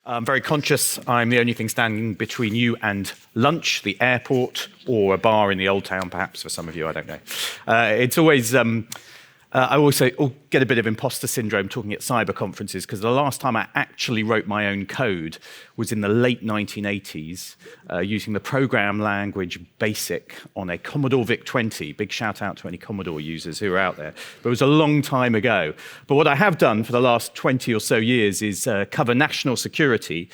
I'm very conscious I'm the only thing standing between you and lunch, the airport, or a bar in the old town, perhaps, for some of you, I don't know. It's always, I also get a bit of imposter syndrome talking at cyber conferences, because the last time I actually wrote my own code was in the late 1980s, using the program language BASIC on a Commodore VIC-20. Big shout out to any Commodore users who are out there. But it was a long time ago. But what I have done for the last 20 or so years is cover national security,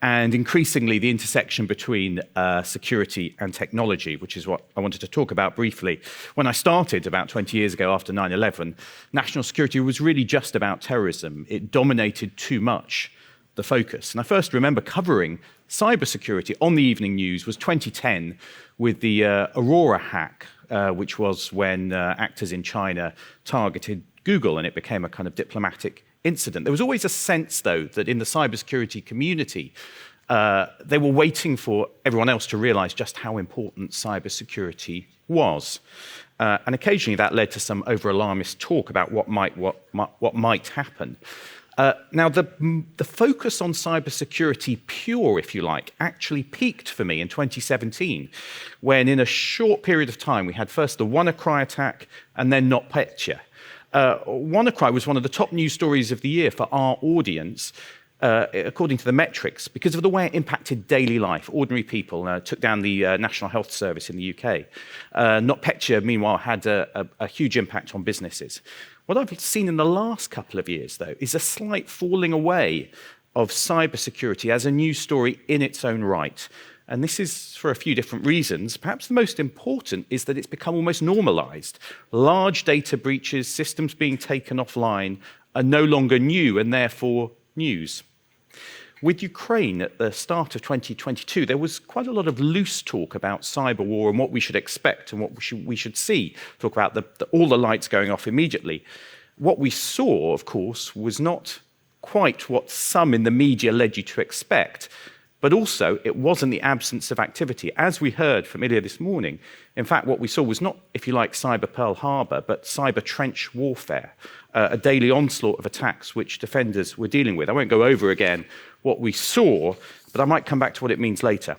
and increasingly the intersection between security and technology, which is what I wanted to talk about briefly. When I started about 20 years ago after 9/11, national security was really just about terrorism. It dominated too much the focus. And I first remember covering cybersecurity on the evening news was 2010 with the Aurora hack, which was when actors in China targeted Google, and it became a kind of diplomatic incident. There was always a sense, though, that in the cybersecurity community, they were waiting for everyone else to realize just how important cybersecurity was. And occasionally that led to some over-alarmist talk about what might happen. Now, the focus on cybersecurity pure, if you like, actually peaked for me in 2017, when in a short period of time we had first the WannaCry attack and then NotPetya. WannaCry was one of the top news stories of the year for our audience, according to the metrics, because of the way it impacted daily life, ordinary people, took down the National Health Service in the UK. NotPetya, meanwhile, had a huge impact on businesses. What I've seen in the last couple of years, though, is a slight falling away of cybersecurity as a news story in its own right. And this is for a few different reasons. Perhaps the most important is that it's become almost normalized. Large data breaches, systems being taken offline, are no longer new and therefore news. With Ukraine at the start of 2022, there was quite a lot of loose talk about cyber war and what we should expect and what we should see. Talk about all the lights going off immediately. What we saw, of course, was not quite what some in the media led you to expect. But also, it wasn't the absence of activity. As we heard from Ilya this morning, in fact, what we saw was not, if you like, cyber Pearl Harbor, but cyber trench warfare, a daily onslaught of attacks which defenders were dealing with. I won't go over again what we saw, but I might come back to what it means later.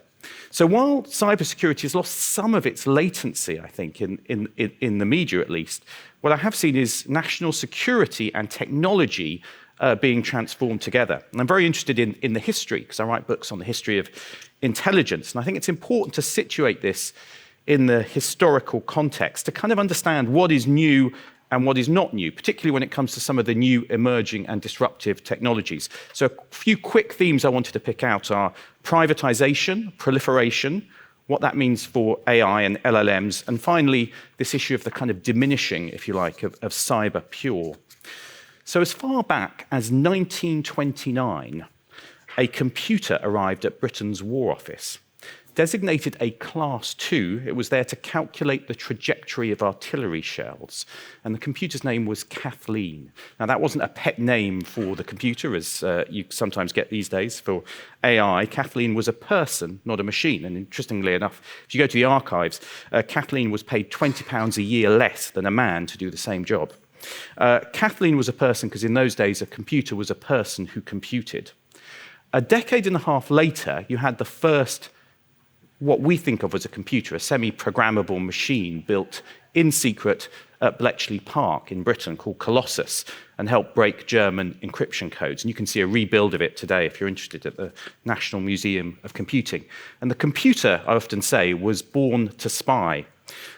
So while cybersecurity has lost some of its latency, I think, in the media at least, what I have seen is national security and technology being transformed together. And I'm very interested in the history, because I write books on the history of intelligence. And I think it's important to situate this in the historical context, to kind of understand what is new and what is not new, particularly when it comes to some of the new emerging and disruptive technologies. So a few quick themes I wanted to pick out are privatization, proliferation, what that means for AI and LLMs, and finally, this issue of the kind of diminishing, if you like, of cyber pure. So as far back as 1929, a computer arrived at Britain's War Office. Designated a Class 2, it was there to calculate the trajectory of artillery shells. And the computer's name was Kathleen. Now, that wasn't a pet name for the computer, as you sometimes get these days for AI. Kathleen was a person, not a machine. And interestingly enough, if you go to the archives, Kathleen was paid £20 a year less than a man to do the same job. Kathleen was a person because in those days a computer was a person who computed. A decade and a half later, you had the first, what we think of as a computer, a semi-programmable machine built in secret at Bletchley Park in Britain called Colossus and helped break German encryption codes. And you can see a rebuild of it today if you're interested at the National Museum of Computing. And the computer, I often say, was born to spy.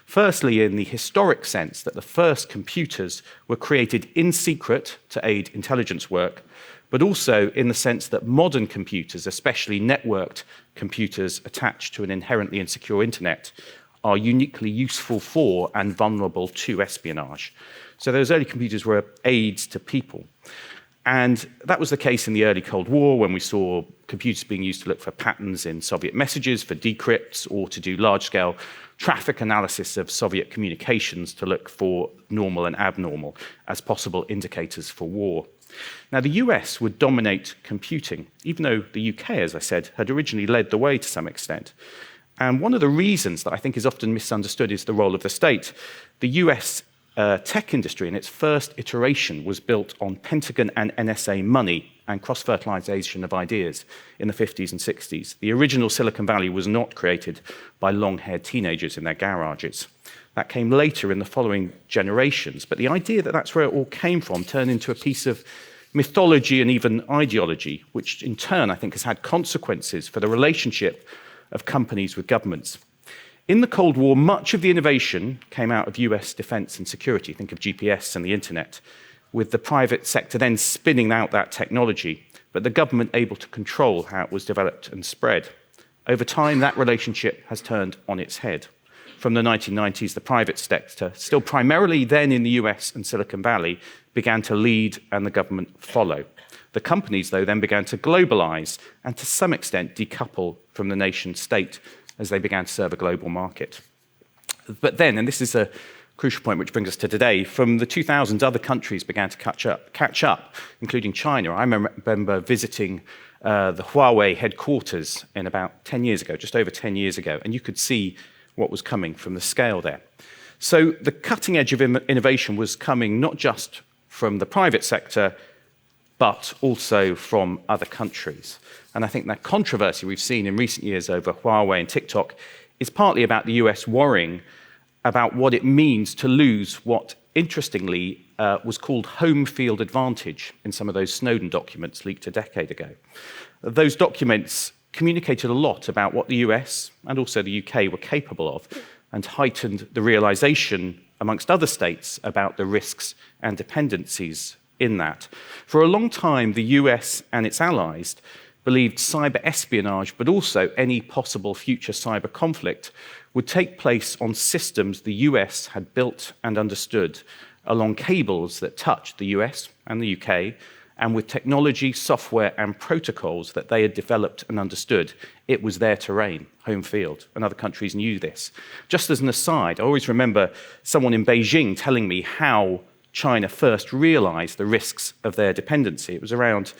Firstly, in the historic sense that the first computers were created in secret to aid intelligence work, but also in the sense that modern computers, especially networked computers attached to an inherently insecure internet, are uniquely useful for and vulnerable to espionage. So those early computers were aids to people. And that was the case in the early Cold War, when we saw computers being used to look for patterns in Soviet messages, for decrypts, or to do large-scale traffic analysis of Soviet communications to look for normal and abnormal as possible indicators for war. Now, the US would dominate computing, even though the UK, as I said, had originally led the way to some extent. And one of the reasons that I think is often misunderstood is the role of the state. The US tech industry in its first iteration was built on Pentagon and NSA money and cross-fertilization of ideas in the 50s and 60s. The original Silicon Valley was not created by long-haired teenagers in their garages. That came later in the following generations, but the idea that that's where it all came from turned into a piece of mythology and even ideology, which in turn I think has had consequences for the relationship of companies with governments. In the Cold War, much of the innovation came out of US defense and security. Think of GPS and the internet, with the private sector then spinning out that technology, but the government able to control how it was developed and spread. Over time, that relationship has turned on its head. From the 1990s, the private sector, still primarily then in the US and Silicon Valley, began to lead and the government follow. The companies, though, then began to globalize and to some extent decouple from the nation state as they began to serve a global market. But then, and this is a crucial point which brings us to today, from the 2000s, other countries began to catch up, including China. I remember visiting the Huawei headquarters in about 10 years ago, just over 10 years ago, and you could see what was coming from the scale there. So the cutting edge of innovation was coming not just from the private sector, but also from other countries. And I think that controversy we've seen in recent years over Huawei and TikTok is partly about the US worrying about what it means to lose what, interestingly, was called home field advantage in some of those Snowden documents leaked a decade ago. Those documents communicated a lot about what the US and also the UK were capable of and heightened the realization amongst other states about the risks and dependencies in that. For a long time, the US and its allies believed cyber espionage, but also any possible future cyber conflict, would take place on systems the US had built and understood along cables that touched the US and the UK, and with technology, software, and protocols that they had developed and understood. It was their terrain, home field, and other countries knew this. Just as an aside, I always remember someone in Beijing telling me how China first realized the risks of their dependency. It was around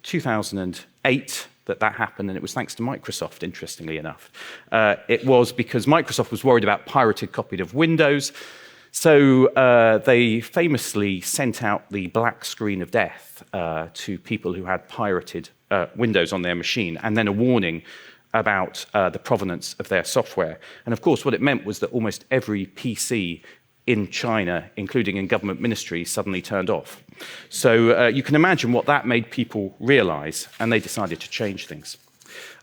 2008 that happened, and it was thanks to Microsoft, interestingly enough. It was because Microsoft was worried about pirated copies of Windows, so they famously sent out the black screen of death to people who had pirated Windows on their machine, and then a warning about the provenance of their software. And of course, what it meant was that almost every PC in China, including in government ministries, suddenly turned off. So you can imagine what that made people realize, and they decided to change things.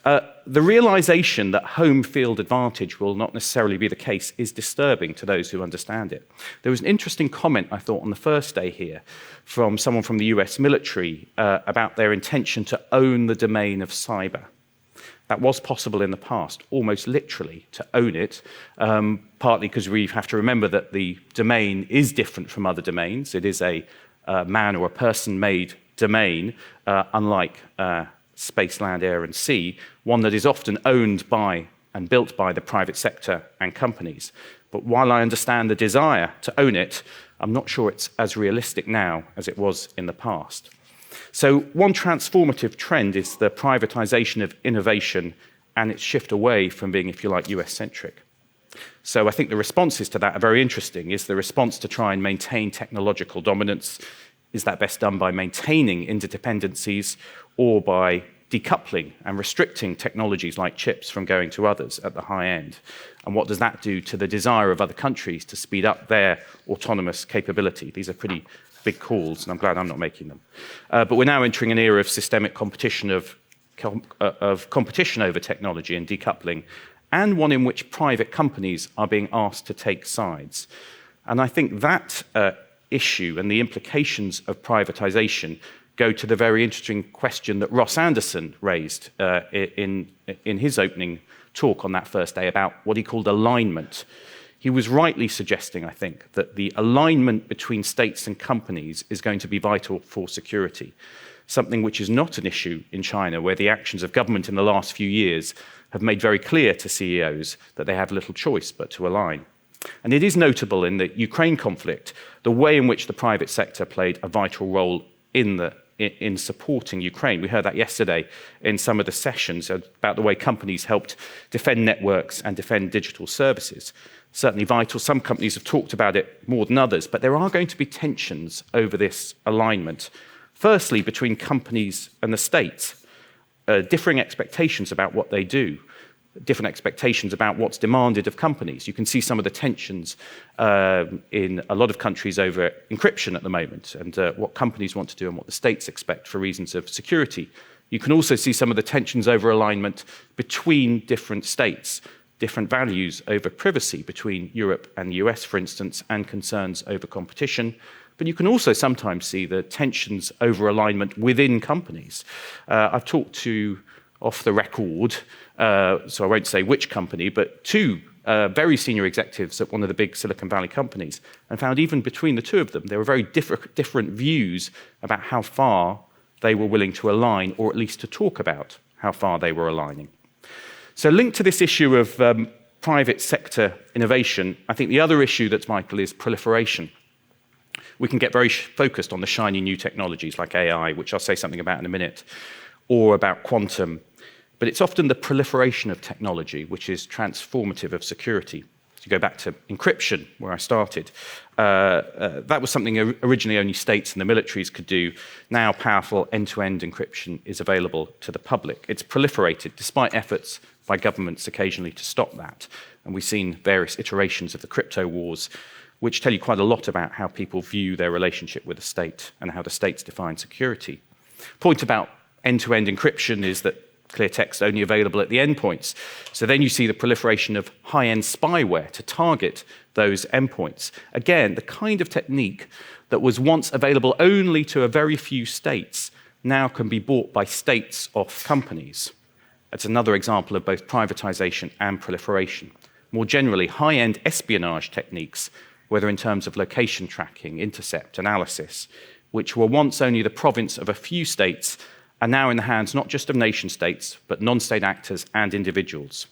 The realization that home field advantage will not necessarily be the case is disturbing to those who understand it. There was an interesting comment, I thought, on the first day here from someone from the US military about their intention to own the domain of cyber. That was possible in the past, almost literally, to own it, partly because we have to remember that the domain is different from other domains. It is a man or a person-made domain, unlike space, land, air, and sea, one that is often owned by and built by the private sector and companies. But while I understand the desire to own it, I'm not sure it's as realistic now as it was in the past. So one transformative trend is the privatization of innovation and its shift away from being, if you like, US-centric. So I think the responses to that are very interesting. Is the response to try and maintain technological dominance? Is that best done by maintaining interdependencies or by decoupling and restricting technologies like chips from going to others at the high end? And what does that do to the desire of other countries to speed up their autonomous capability? These are pretty big calls, and I'm glad I'm not making them. But we're now entering an era of systemic competition of competition over technology and decoupling, and one in which private companies are being asked to take sides. And I think that issue and the implications of privatization go to the very interesting question that Ross Anderson raised in his opening talk on that first day about what he called alignment. He was rightly suggesting, I think, that the alignment between states and companies is going to be vital for security, something which is not an issue in China, where the actions of government in the last few years have made very clear to CEOs that they have little choice but to align. And it is notable in the Ukraine conflict, the way in which the private sector played a vital role in supporting Ukraine. We heard that yesterday in some of the sessions about the way companies helped defend networks and defend digital services. Certainly vital. Some companies have talked about it more than others, but there are going to be tensions over this alignment Firstly, between companies and the states, differing expectations about what they do, different expectations about what's demanded of companies. You can see some of the tensions in a lot of countries over encryption at the moment and what companies want to do and what the states expect for reasons of security. You can also see some of the tensions over alignment between different states, different values over privacy between Europe and the US, for instance, and concerns over competition. But you can also sometimes see the tensions over alignment within companies. I've talked to, off the record, so I won't say which company, but two very senior executives at one of the big Silicon Valley companies, and found even between the two of them, there were very different views about how far they were willing to align, or at least to talk about how far they were aligning. So linked to this issue of private sector innovation, I think the other issue that's vital is proliferation. We can get very focused on the shiny new technologies like AI, which I'll say something about in a minute, or about quantum. But it's often the proliferation of technology which is transformative of security. To go back to encryption, where I started, that was something originally only states and the militaries could do. Now powerful end-to-end encryption is available to the public. It's proliferated despite efforts by governments occasionally to stop that. And we've seen various iterations of the crypto wars, which tell you quite a lot about how people view their relationship with the state and how the states define security. Point about end-to-end encryption is that clear text only available at the endpoints. So then you see the proliferation of high-end spyware to target those endpoints. Again, the kind of technique that was once available only to a very few states now can be bought by states off companies. That's another example of both privatization and proliferation. More generally, high-end espionage techniques, whether in terms of location tracking, intercept, analysis, which were once only the province of a few states, are now in the hands not just of nation states, but non-state actors and individuals.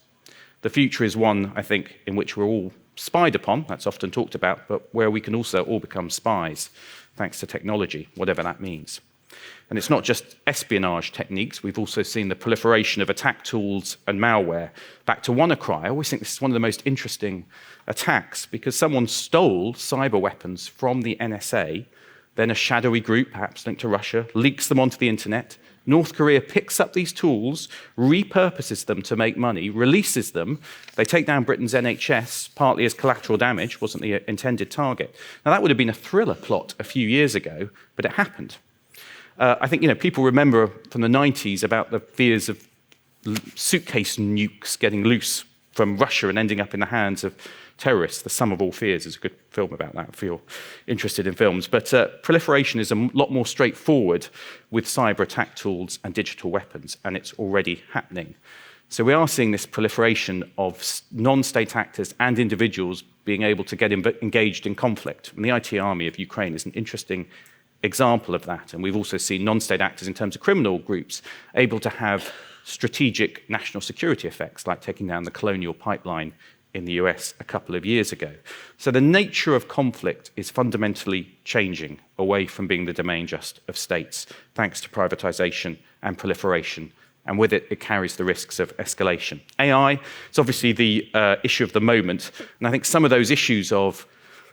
The future is one, I think, in which we're all spied upon, that's often talked about, but where we can also all become spies, thanks to technology, whatever that means. And it's not just espionage techniques, we've also seen the proliferation of attack tools and malware. Back to WannaCry, I always think this is one of the most interesting attacks because someone stole cyber weapons from the NSA, then a shadowy group, perhaps linked to Russia, leaks them onto the internet. North Korea picks up these tools, repurposes them to make money, releases them. They take down Britain's NHS, partly as collateral damage, wasn't the intended target. Now, that would have been a thriller plot a few years ago, but it happened. I think people remember from the 90s about the fears of suitcase nukes getting loose from Russia and ending up in the hands of terrorists. The Sum of All Fears is a good film about that if you're interested in films. But proliferation is a lot more straightforward with cyber attack tools and digital weapons, and it's already happening. So we are seeing this proliferation of non-state actors and individuals being able to get engaged in conflict. And the IT army of Ukraine is an interesting example of that. And we've also seen non-state actors in terms of criminal groups able to have strategic national security effects, like taking down the Colonial Pipeline in the US a couple of years ago. So the nature of conflict is fundamentally changing away from being the domain just of states, thanks to privatization and proliferation. And with it, it carries the risks of escalation. AI is obviously the issue of the moment. And I think some of those issues of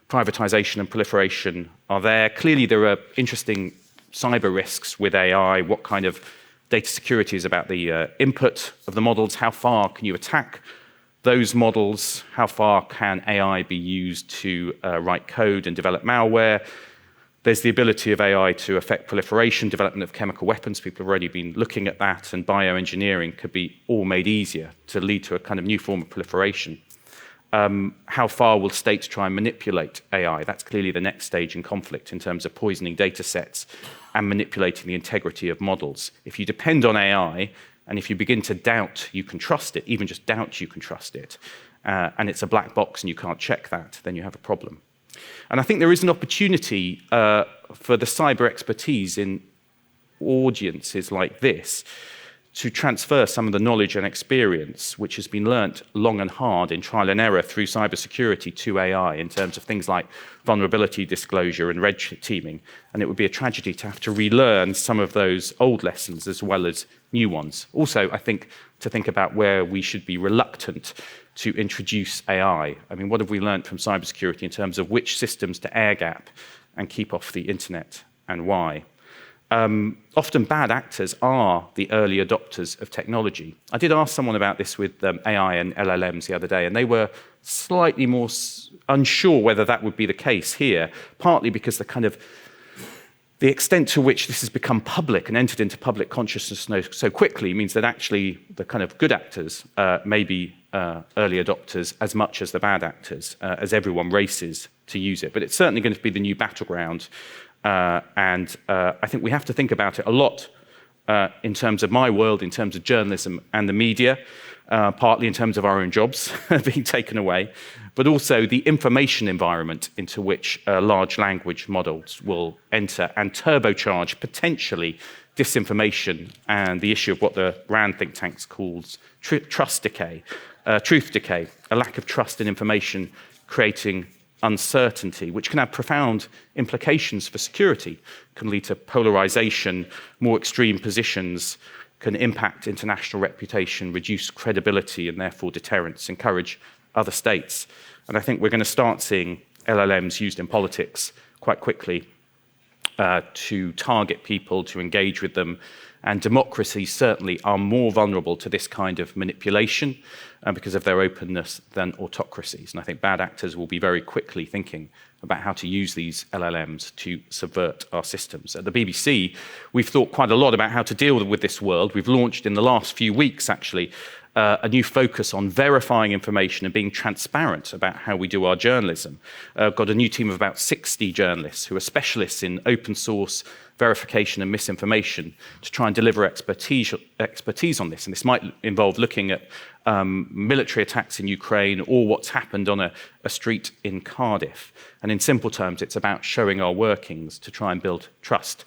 privatization and proliferation are there. Clearly, there are interesting cyber risks with AI. What kind of data security is about the input of the models? How far can you attack those models? How far can AI be used to write code and develop malware? There's the ability of AI to affect proliferation, development of chemical weapons. People have already been looking at that, and bioengineering could be all made easier to lead to a kind of new form of proliferation. How far will states try and manipulate AI? That's clearly the next stage in conflict in terms of poisoning data sets and manipulating the integrity of models. If you depend on AI, and if you begin to doubt you can trust it, even just doubt you can trust it, and it's a black box and you can't check that, then you have a problem. And I think there is an opportunity for the cyber expertise in audiences like this to transfer some of the knowledge and experience which has been learnt long and hard in trial and error through cybersecurity to AI in terms of things like vulnerability disclosure and red teaming. And it would be a tragedy to have to relearn some of those old lessons as well as new ones. Also, I think to think about where we should be reluctant to introduce AI. I mean, what have we learnt from cybersecurity in terms of which systems to air gap and keep off the internet and why? often bad actors are the early adopters of technology. I did ask someone about this with AI and LLMs the other day, and they were slightly more unsure whether that would be the case here, partly because the extent to which this has become public and entered into public consciousness so quickly means that actually the kind of good actors may be early adopters as much as the bad actors, as everyone races to use it. But it's certainly going to be the new battleground. And I think we have to think about it a lot in terms of my world, in terms of journalism and the media, partly in terms of our own jobs being taken away, but also the information environment into which large language models will enter and turbocharge potentially disinformation and the issue of what the RAND think tanks calls trust decay, truth decay, a lack of trust in information creating uncertainty, which can have profound implications for security, can lead to polarization, more extreme positions, can impact international reputation, reduce credibility and therefore deterrence, encourage other states. And I think we're going to start seeing LLMs used in politics quite quickly to target people, to engage with them. And democracies certainly are more vulnerable to this kind of manipulation because of their openness than autocracies. And I think bad actors will be very quickly thinking about how to use these LLMs to subvert our systems. At the BBC, we've thought quite a lot about how to deal with this world. We've launched in the last few weeks, actually, a new focus on verifying information and being transparent about how we do our journalism. Got a new team of about 60 journalists who are specialists in open source verification and misinformation to try and deliver expertise on this. And this might involve looking at military attacks in Ukraine or what's happened on a street in Cardiff. And in simple terms, it's about showing our workings to try and build trust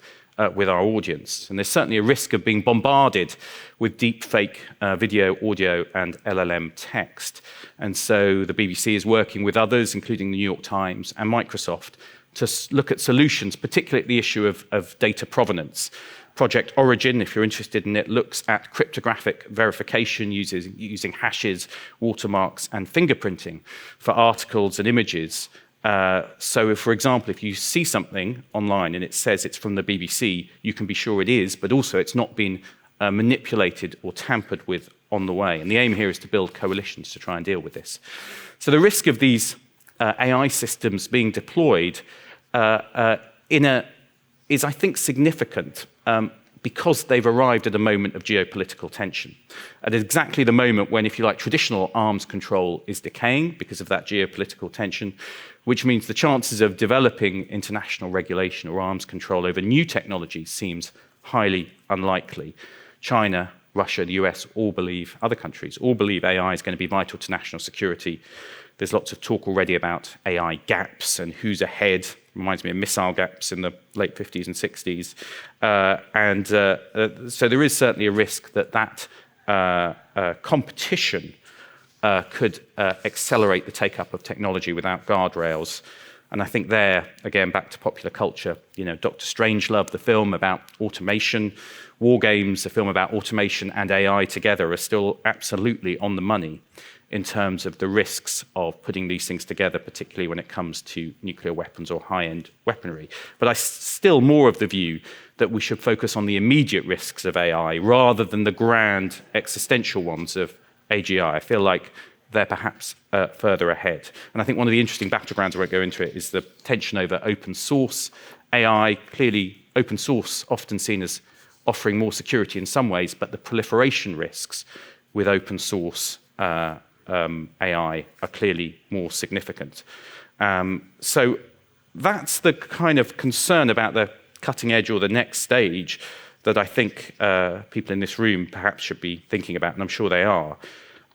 with our audience. And there's certainly a risk of being bombarded with deep fake video, audio, and LLM text. And so the BBC is working with others, including the New York Times and Microsoft, to look at solutions, particularly at the issue of data provenance. Project Origin, if you're interested in it, looks at cryptographic verification using hashes, watermarks, and fingerprinting for articles and images. So, for example, if you see something online and it says it's from the BBC, you can be sure it is, but also it's not been manipulated or tampered with on the way. And the aim here is to build coalitions to try and deal with this. So the risk of these AI systems being deployed is, I think, significant because they've arrived at a moment of geopolitical tension. At exactly the moment when, if you like, traditional arms control is decaying because of that geopolitical tension, which means the chances of developing international regulation or arms control over new technologies seems highly unlikely. China, Russia, the US, other countries all believe AI is going to be vital to national security. There's lots of talk already about AI gaps and who's ahead. Reminds me of missile gaps in the late 50s and 60s. So there is certainly a risk that competition could accelerate the take-up of technology without guardrails. And I think there, again, back to popular culture, Dr. Strangelove, the film about automation, War Games, the film about automation and AI together are still absolutely on the money in terms of the risks of putting these things together, particularly when it comes to nuclear weapons or high-end weaponry. But I'm still more of the view that we should focus on the immediate risks of AI rather than the grand existential ones of AGI. I feel like they're perhaps further ahead. And I think one of the interesting battlegrounds, I won't go into it, is the tension over open source AI. Clearly, open source often seen as offering more security in some ways, but the proliferation risks with open source AI are clearly more significant. So that's the kind of concern about the cutting edge or the next stage that I think people in this room perhaps should be thinking about, and I'm sure they are.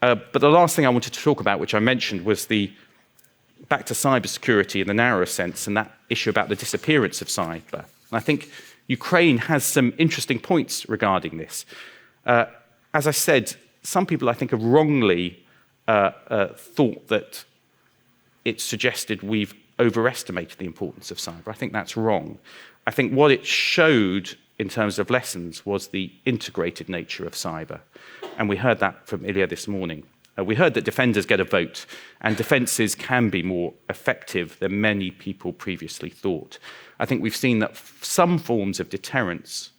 But the last thing I wanted to talk about, which I mentioned, was back to cybersecurity in the narrower sense, and that issue about the disappearance of cyber. And I think Ukraine has some interesting points regarding this. As I said, some people, I think, have wrongly thought that it suggested we've overestimated the importance of cyber. I think that's wrong. I think what it showed in terms of lessons was the integrated nature of cyber. And we heard that from Ilya this morning. We heard that defenders get a vote, and defences can be more effective than many people previously thought. I think we've seen that some forms of deterrence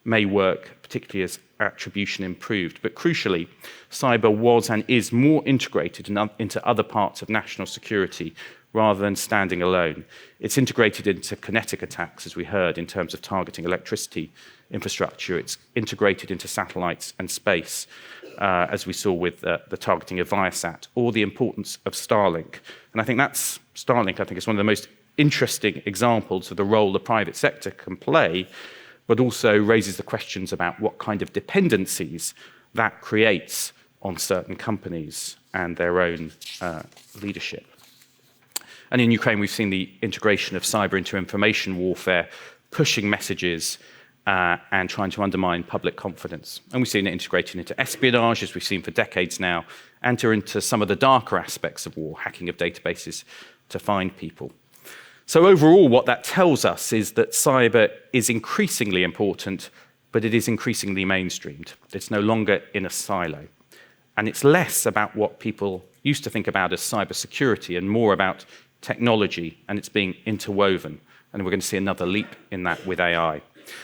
may work, particularly as attribution improved. But crucially, cyber was and is more integrated into other parts of national security rather than standing alone. It's integrated into kinetic attacks, as we heard, in terms of targeting electricity infrastructure. It's integrated into satellites and space, as we saw with the targeting of Viasat, or the importance of Starlink. And I think Starlink, I think, is one of the most interesting examples of the role the private sector can play, but also raises the questions about what kind of dependencies that creates on certain companies and their own leadership. And in Ukraine, we've seen the integration of cyber into information warfare, pushing messages and trying to undermine public confidence. And we've seen it integrated into espionage, as we've seen for decades now, and into some of the darker aspects of war, hacking of databases to find people. So overall, what that tells us is that cyber is increasingly important, but it is increasingly mainstreamed. It's no longer in a silo. And it's less about what people used to think about as cybersecurity and more about technology, and it's being interwoven. And we're going to see another leap in that with AI.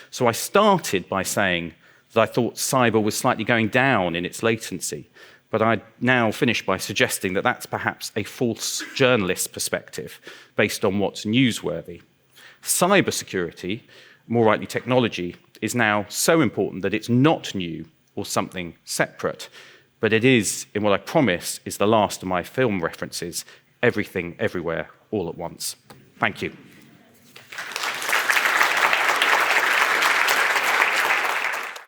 So I started by saying that I thought cyber was slightly going down in its latency, but I now finish by suggesting that that's perhaps a false journalist perspective based on what's newsworthy. Cybersecurity, more rightly technology, is now so important that it's not new or something separate, but it is, in what I promise, is the last of my film references, everything, everywhere, all at once. Thank you.